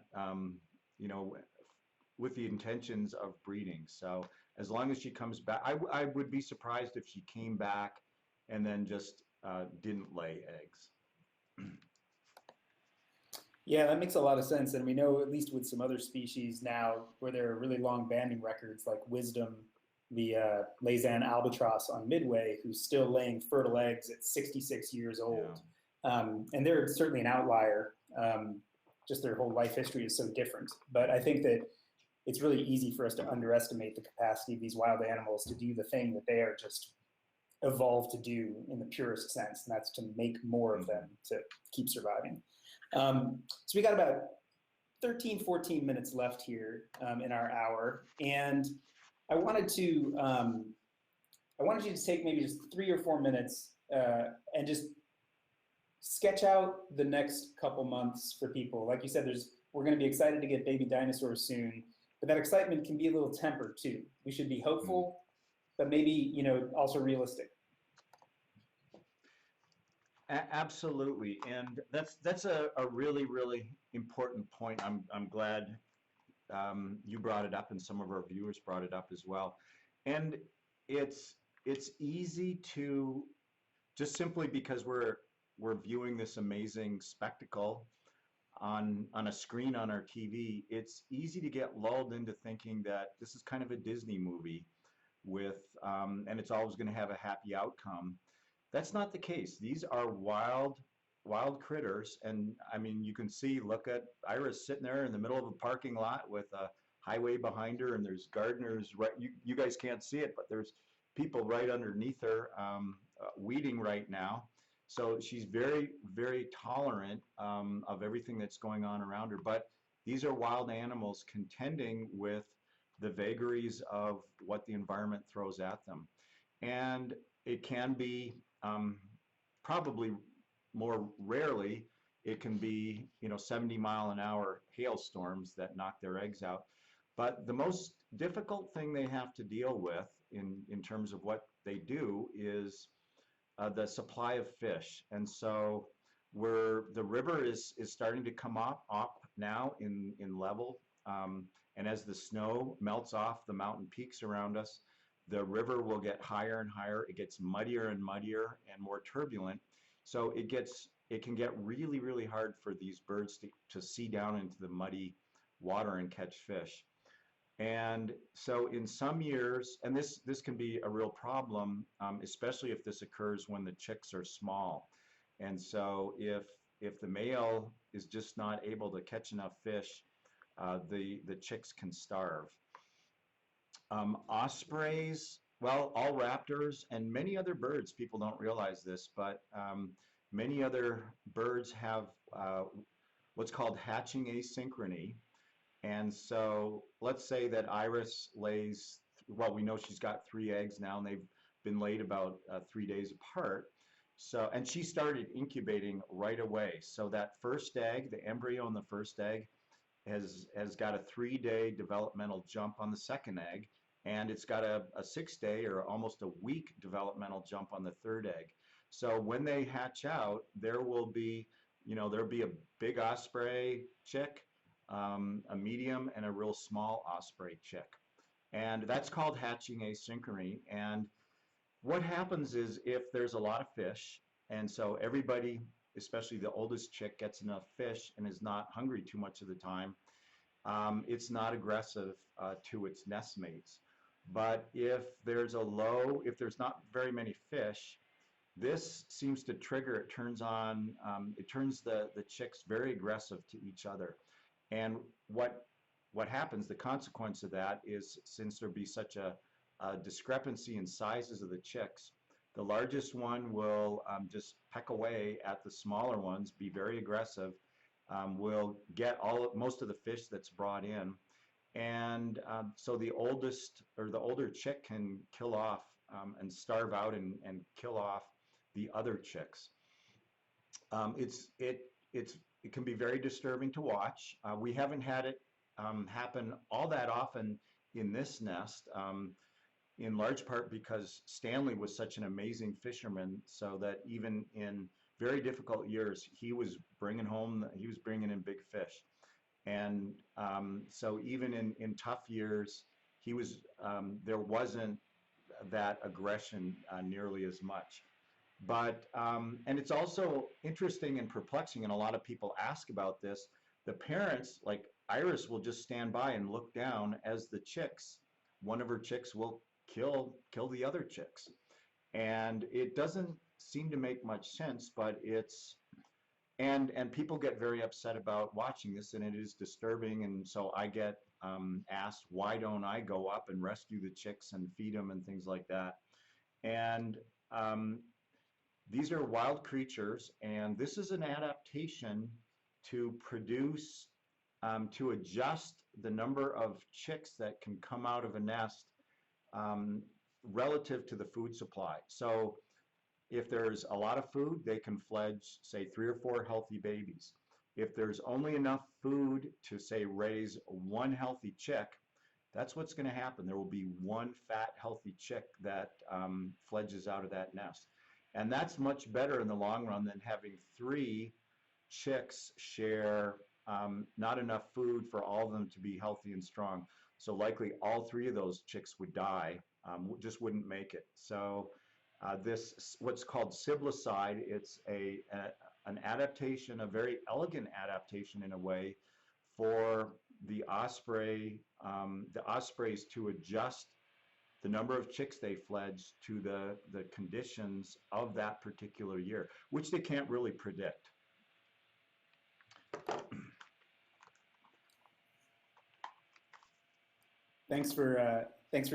with the intentions of breeding. So as long as she comes back, I would be surprised if she came back and then just didn't lay eggs. Yeah, that makes a lot of sense. And we know, at least with some other species now, where there are really long banding records, like Wisdom, the Laysan albatross on Midway, who's still laying fertile eggs at 66 years old. Yeah. And they're certainly an outlier. Just their whole life history is so different. But I think that it's really easy for us to underestimate the capacity of these wild animals to do the thing that they are just evolved to do in the purest sense, and that's to make more of them to keep surviving. So we got about 13, 14 minutes left here in our hour, and I wanted you to take maybe just 3 or 4 minutes and just sketch out the next couple months for people. Like you said, we're going to be excited to get baby dinosaurs soon, but that excitement can be a little tempered too. We should be hopeful, but maybe also realistic. Absolutely, and that's a really, really important point. I'm glad you brought it up, and some of our viewers brought it up as well. And it's easy to, just simply because we're viewing this amazing spectacle on a screen on our TV, it's easy to get lulled into thinking that this is kind of a Disney movie with and it's always going to have a happy outcome. That's not the case. These are wild critters, and I mean, you can see, look at Iris sitting there in the middle of a parking lot with a highway behind her, and there's gardeners right, you guys can't see it, but there's people right underneath her weeding right now. So she's very, very tolerant of everything that's going on around her. But these are wild animals contending with the vagaries of what the environment throws at them. And it can be, probably more rarely, it can be 70-mile-an-hour hailstorms that knock their eggs out. But the most difficult thing they have to deal with in terms of what they do is the supply of fish. And so the river is starting to come up now in level, and as the snow melts off the mountain peaks around us, the river will get higher and higher. It gets muddier and muddier and more turbulent. So it can get really, really hard for these birds to see down into the muddy water and catch fish. And so in some years, and this can be a real problem, especially if this occurs when the chicks are small. And so if the male is just not able to catch enough fish, the chicks can starve. Ospreys, well, all raptors and many other birds, people don't realize this, but many other birds have what's called hatching asynchrony. And so let's say that Iris lays, well, we know she's got 3 eggs now, and they've been laid about 3 days apart. So, and she started incubating right away. So that first egg, the embryo in the first egg, has got a 3-day developmental jump on the second egg, and it's got a 6-day or almost a week developmental jump on the third egg. So when they hatch out, there will be, there'll be a big osprey chick, a medium, and a real small osprey chick. And that's called hatching asynchrony. And what happens is if there's a lot of fish, and so everybody, especially the oldest chick, gets enough fish and is not hungry too much of the time, it's not aggressive to its nest mates. But if there's not very many fish, this seems to trigger, it turns the chicks very aggressive to each other. And what happens, the consequence of that is, since there be such a discrepancy in sizes of the chicks, the largest one will just peck away at the smaller ones, be very aggressive, will get most of the fish that's brought in, and so the oldest or the older chick can kill off and starve out and kill off the other chicks. It can be very disturbing to watch. We haven't had it happen all that often in this nest, in large part because Stanley was such an amazing fisherman, so that even in very difficult years, he was bringing in big fish. And so even in tough years, there wasn't that aggression nearly as much. But, and it's also interesting and perplexing, and a lot of people ask about this. The parents, like Iris, will just stand by and look down as one of her chicks will kill the other chicks. And it doesn't seem to make much sense, but and people get very upset about watching this, and it is disturbing. And so I get asked, why don't I go up and rescue the chicks and feed them and things like that? And these are wild creatures, and this is an adaptation to produce, to adjust the number of chicks that can come out of a nest relative to the food supply. So if there's a lot of food, they can fledge, say, 3 or 4 healthy babies. If there's only enough food to, say, raise one healthy chick, that's what's going to happen. There will be one fat, healthy chick that fledges out of that nest. And that's much better in the long run than having 3 chicks share not enough food for all of them to be healthy and strong. So likely all 3 of those chicks would die, just wouldn't make it. So this, what's called siblicide, it's an adaptation, a very elegant adaptation in a way, for the ospreys to adjust the number of chicks they fledge to the conditions of that particular year, which they can't really predict. Thanks for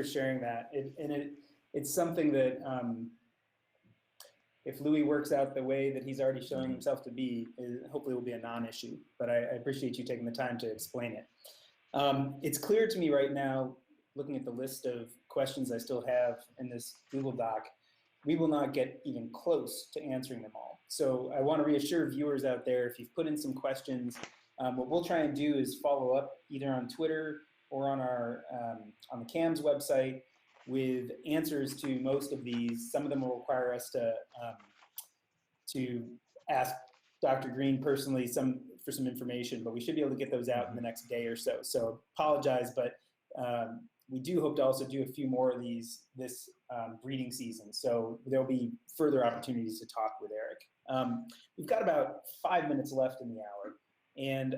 sharing that. It's something that if Louis works out the way that he's already showing himself to be, hopefully will be a non-issue. But I appreciate you taking the time to explain it. It's clear to me right now, looking at the list of questions I still have in this Google Doc, we will not get even close to answering them all. So I want to reassure viewers out there, if you've put in some questions, what we'll try and do is follow up either on Twitter or on the CAM's website with answers to most of these. Some of them will require us to ask Dr. Greene personally for some information, but we should be able to get those out in the next day or so. So apologize, but we do hope to also do a few more of these this breeding season. So there'll be further opportunities to talk with Erick. We've got about 5 minutes left in the hour. And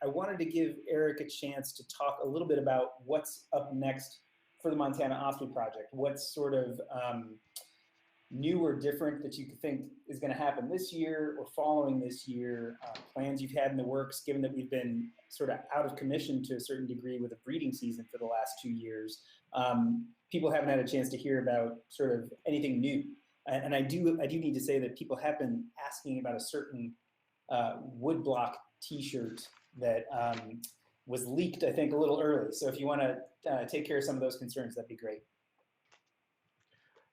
I wanted to give Erick a chance to talk a little bit about what's up next for the Montana Osprey Project. What's sort of new or different that you think is going to happen this year or following this year, plans you've had in the works, given that we've been sort of out of commission to a certain degree with a breeding season for the last 2 years. People haven't had a chance to hear about sort of anything new. And I do need to say that people have been asking about a certain woodblock t-shirt that was leaked, I think, a little early. So if you want to take care of some of those concerns, that'd be great.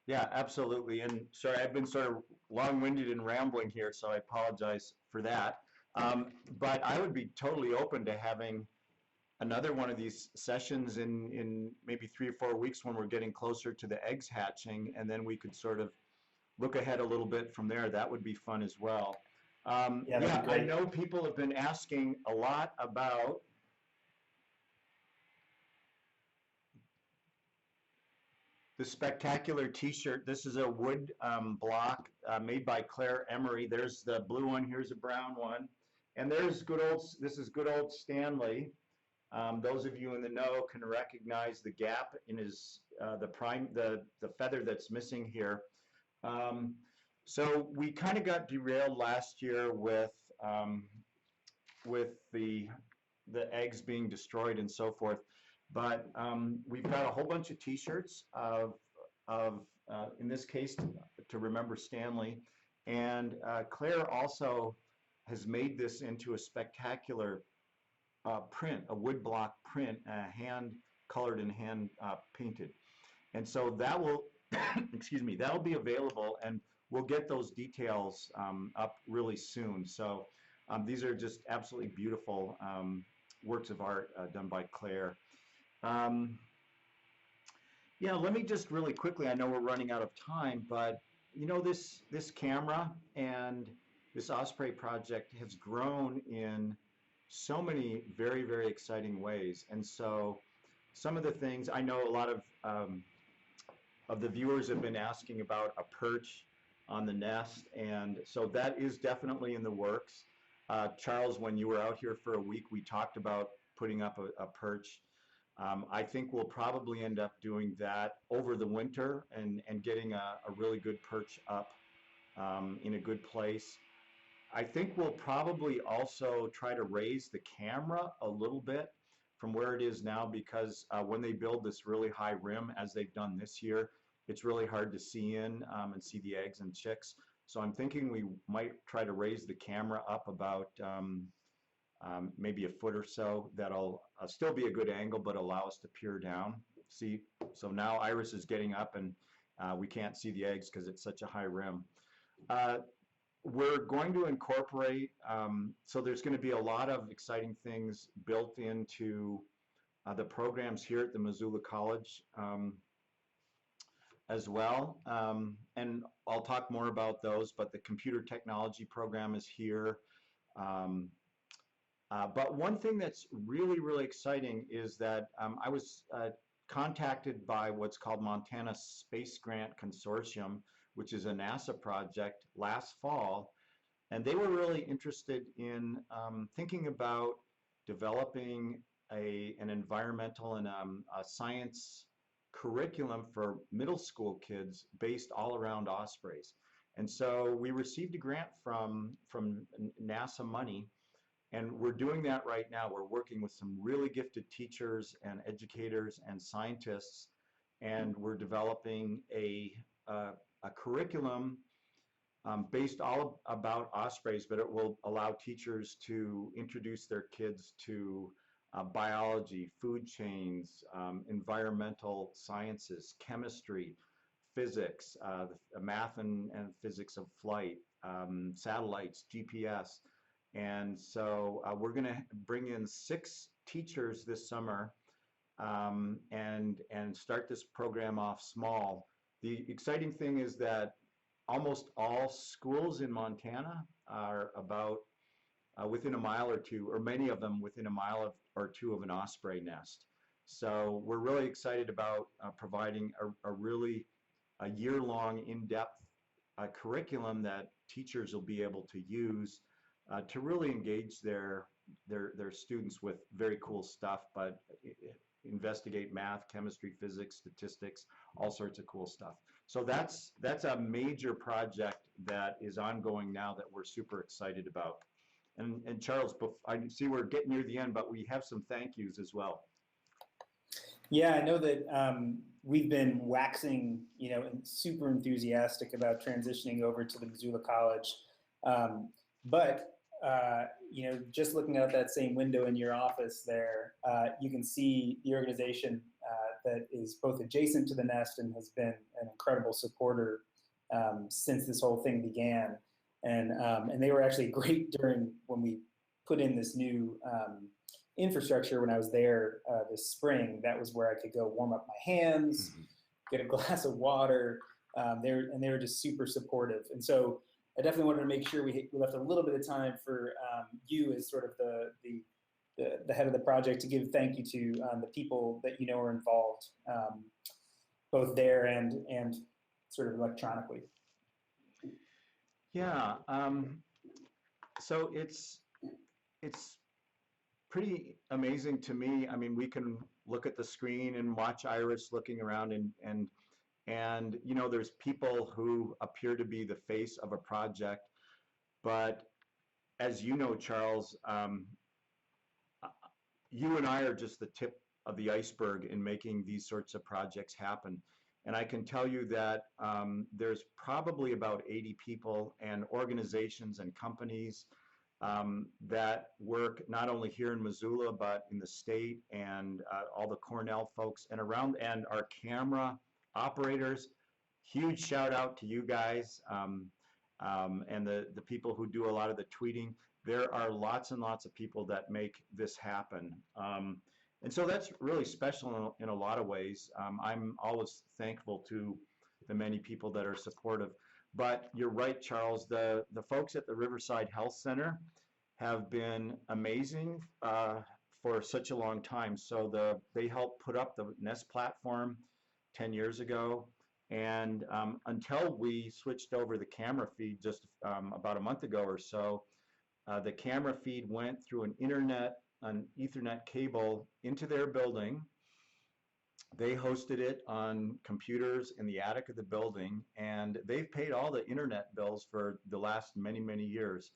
Yeah, absolutely. And sorry, I've been sort of long-winded and rambling here, so I apologize for that. But I would be totally open to having another one of these sessions in maybe 3 or 4 weeks when we're getting closer to the eggs hatching, and then we could sort of look ahead a little bit from there. That would be fun as well. Yeah, that'd Yeah, be I great. know people have been asking a lot about the spectacular T-shirt. This is a wood block made by Claire Emery. There's the blue one. Here's a brown one, and there's good old. This is good old Stanley. Those of you in the know can recognize the gap in his the feather that's missing here. So we kind of got derailed last year with the eggs being destroyed and so forth. But we've got a whole bunch of T-shirts of in this case, to remember Stanley. And Claire also has made this into a spectacular print, a woodblock print, hand colored and hand painted. And so that will, excuse me, that'll be available, and we'll get those details up really soon. So these are just absolutely beautiful works of art done by Claire. Yeah, let me just really quickly, I know we're running out of time, but you know, this camera and this Osprey project has grown in so many very, very exciting ways. And so some of the things, I know a lot of the viewers have been asking about a perch on the nest, and so that is definitely in the works. Charles, when you were out here for a week, we talked about putting up a perch. I think we'll probably end up doing that over the winter and getting a really good perch up in a good place. I think we'll probably also try to raise the camera a little bit from where it is now, because when they build this really high rim, as they've done this year, it's really hard to see in and see the eggs and chicks. So I'm thinking we might try to raise the camera up about maybe a foot or so. That'll still be a good angle, but allow us to peer down. See, so now Iris is getting up, and we can't see the eggs because it's such a high rim. We're going to incorporate, so there's going to be a lot of exciting things built into the programs here at the Missoula College as well. And I'll talk more about those, but the computer technology program is here. But one thing that's really, really exciting is that I was contacted by what's called Montana Space Grant Consortium, which is a NASA project, last fall. And they were really interested in thinking about developing an environmental and a science curriculum for middle school kids based all around ospreys. And so we received a grant from NASA money, and we're doing that right now. We're working with some really gifted teachers and educators and scientists, and we're developing a curriculum based all about ospreys, but it will allow teachers to introduce their kids to biology, food chains, environmental sciences, chemistry, physics, math and physics of flight, satellites, GPS. And so we're going to bring in 6 teachers this summer and start this program off small. The exciting thing is that almost all schools in Montana are about within a mile or two, or many of them within a mile or two of an osprey nest. So we're really excited about providing a year-long, in-depth curriculum that teachers will be able to use to really engage their students with very cool stuff, but investigate math, chemistry, physics, statistics, all sorts of cool stuff. So that's a major project that is ongoing now that we're super excited about. And Charles, I see we're getting near the end, but we have some thank yous as well. Yeah, I know that we've been waxing, and super enthusiastic about transitioning over to the Missoula College. But just looking out that same window in your office there, you can see the organization that is both adjacent to the nest and has been an incredible supporter since this whole thing began. And they were actually great during when we put in this new infrastructure when I was there this spring. That was where I could go warm up my hands, get a glass of water. They were just super supportive. And so I definitely wanted to make sure we left a little bit of time for you as sort of the head of the project to give thank you to the people that you know are involved, both there and sort of electronically. Yeah, so it's pretty amazing to me. I mean, we can look at the screen and watch Iris looking around, and you know, there's people who appear to be the face of a project, but as you know, Charles, you and I are just the tip of the iceberg in making these sorts of projects happen. And I can tell you that there's probably about 80 people and organizations and companies that work not only here in Missoula, but in the state, and all the Cornell folks and around, and our camera operators. Huge shout out to you guys and the people who do a lot of the tweeting. There are lots and lots of people that make this happen. And so that's really special in a lot of ways. I'm always thankful to the many people that are supportive. But you're right, Charles, the folks at the Riverside Health Center have been amazing for such a long time. So they helped put up the Nest platform 10 years ago. And until we switched over the camera feed just about a month ago or so, the camera feed went through an Ethernet cable into their building. They hosted it on computers in the attic of the building, and they've paid all the internet bills for the last many, many years.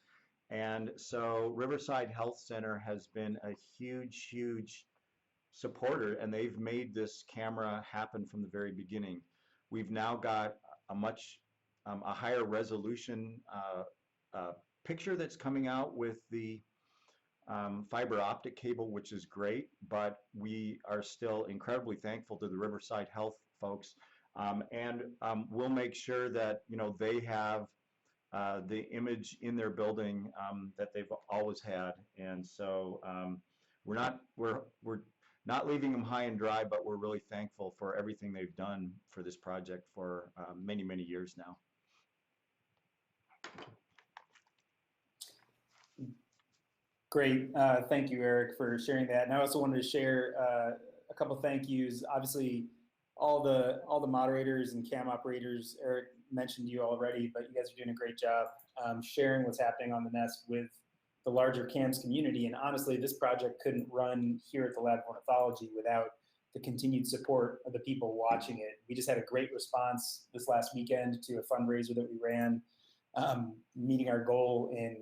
And so Riverside Health Center has been a huge, huge supporter, and they've made this camera happen from the very beginning. We've now got a much a higher resolution picture that's coming out with the fiber optic cable, which is great, but we are still incredibly thankful to the Riverside Health folks, and we'll make sure that, you know, they have the image in their building that they've always had. And so we're not leaving them high and dry, but we're really thankful for everything they've done for this project for many, many years now. Great. Thank you, Eric, for sharing that. And I also wanted to share a couple thank yous. Obviously, all the moderators and cam operators, Eric mentioned you already, but you guys are doing a great job sharing what's happening on the Nest with the larger CAMS community. And honestly, this project couldn't run here at the Lab of Ornithology without the continued support of the people watching it. We just had a great response this last weekend to a fundraiser that we ran, meeting our goal in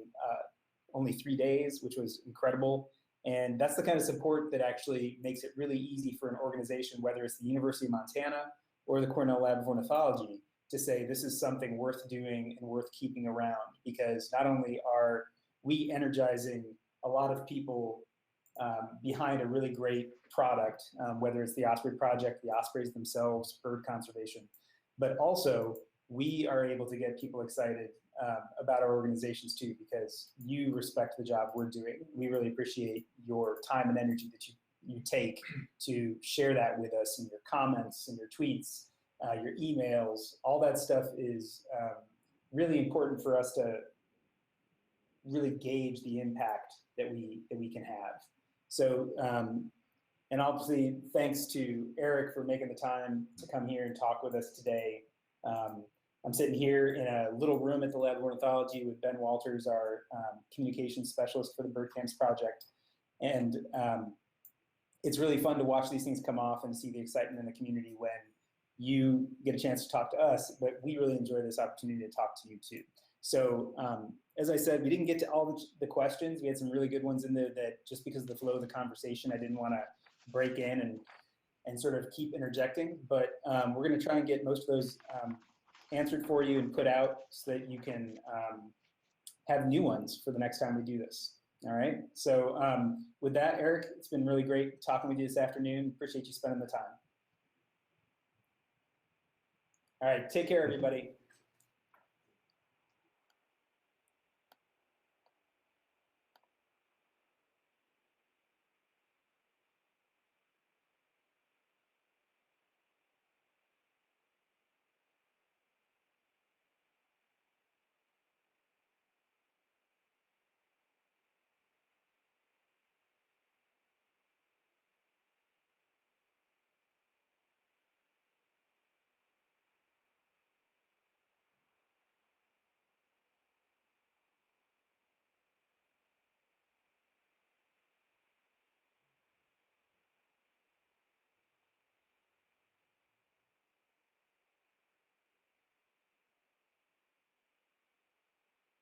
only 3 days, which was incredible. And that's the kind of support that actually makes it really easy for an organization, whether it's the University of Montana or the Cornell Lab of Ornithology, to say this is something worth doing and worth keeping around, because not only are we energizing a lot of people behind a really great product, whether it's the Osprey Project, the Ospreys themselves, bird conservation, but also we are able to get people excited about our organizations too, because you respect the job we're doing. We really appreciate your time and energy that you take to share that with us in your comments and your tweets, your emails. All that stuff is really important for us to really gauge the impact that we can have. So, and obviously thanks to Eric for making the time to come here and talk with us today. I'm sitting here in a little room at the Lab of Ornithology with Ben Walters, our communications specialist for the Bird Camps Project. And it's really fun to watch these things come off and see the excitement in the community when you get a chance to talk to us, but we really enjoy this opportunity to talk to you too. So as I said, we didn't get to all the questions. We had some really good ones in there that just because of the flow of the conversation, I didn't want to break in and sort of keep interjecting, but we're going to try and get most of those answered for you and put out so that you can have new ones for the next time we do this. All right. So with that, Eric, it's been really great talking with you this afternoon. Appreciate you spending the time. All right. Take care, everybody.